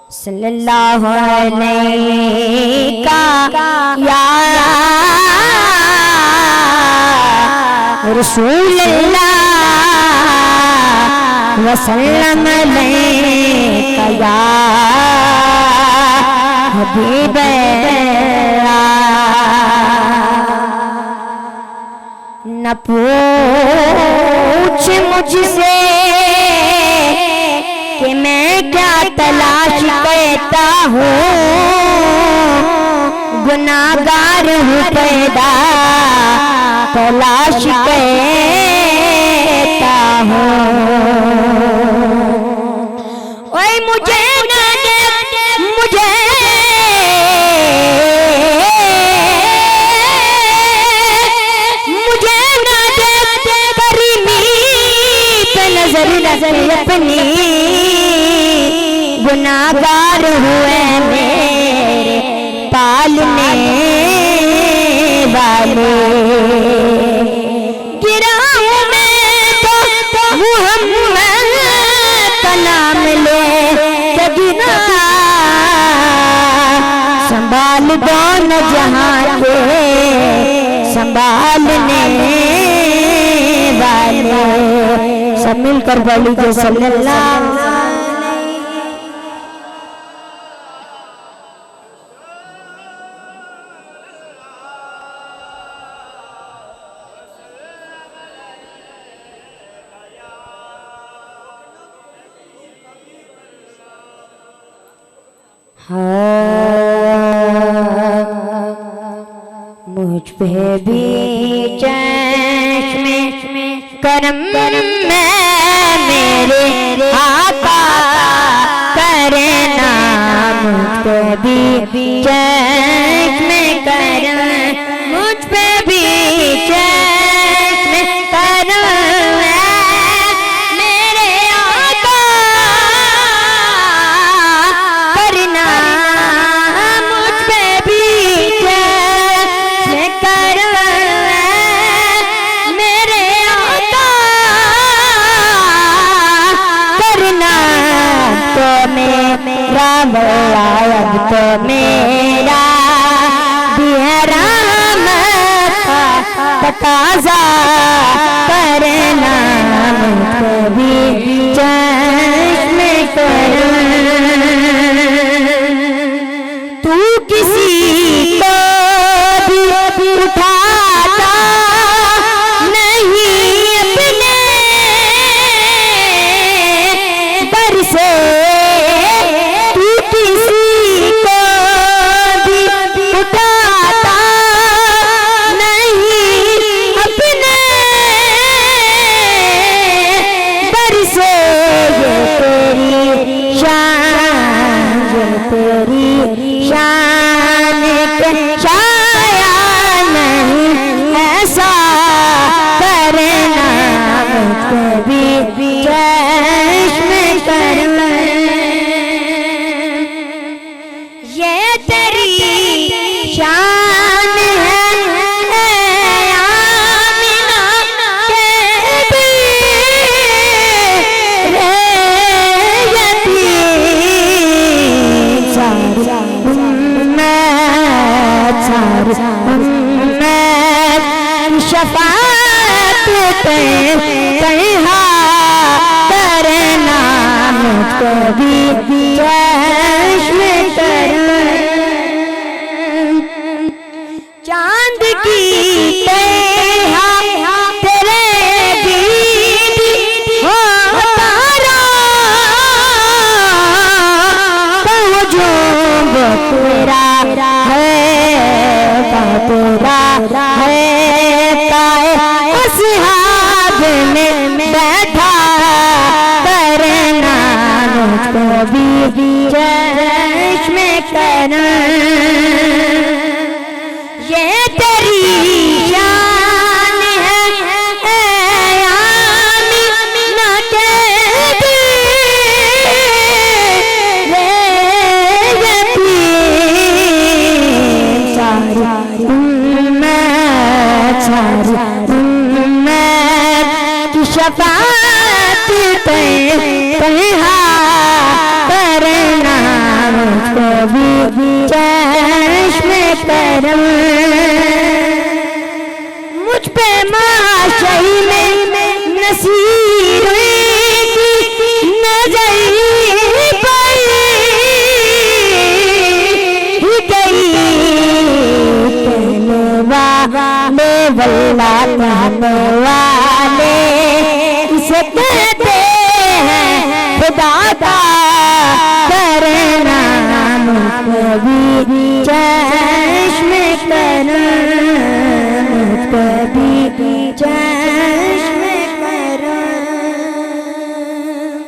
सल्लल्लाहु अलैहि या रसूलल्लाह वसल्लम अलैका या हबीबल्लाह। न पूछ मुझसे कि मैं क्या तलाश करता हूँ, गुनाहगार हूँ पैदा तलाश करता हूँ। ओए मुझे ना दे मुझे ना दे करीमी पे नजर अपनी, गुनाहगार हुए मेरे पालने वाले। गिरा हूँ मैं तो मुहम्मद का नाम ले के गिरा, संभाल कौन जहाँ के संभालने वाले। सब मिलकर बोल लीजिए सल्लल्लाहु। मुझ पे भी चश्मे करम में मेरे आका करना, मुझ पे भी चश्मे करम, मुझ पे भी चश्मे करम मेरे आका करना, मुझ पे भी चश्मे करम मेरे आका करना। तो मेरा मौला अब तो मेरा बिहराम तकाज़ा करना, मुझको भी चश्मे करम। तू किसी को भी उठाता नहीं अपने दर से, तू किसी को भी उठाता नहीं अपने दर से। ये तेरी शान, ये तेरी शान के छाया नहीं ऐसा करना, मुझको भी चश्मे करम। ये तेरी शान है आमिना के भी रे यतीम सारी उम्मत, सारी उम्मत शफाअत पे तन्हा करना, मुझको भी चश्मे करम। चांद की तरह तेरे दीद हो तारा, पहुँचो वो तेरा है तेरा है पाए असहाब में बैठा करना, मुझको भी चश्मे करम। ये तेरी शान है आमिना के भी रे यतीम सारी उम्मत, सारी उम्मत की शफाअत पे तन्हा करना, नसीरों की नजर पर गई कहने वाले वल्ला कहने वाले इसे कहते हैं खुदा का करना मुकद्दर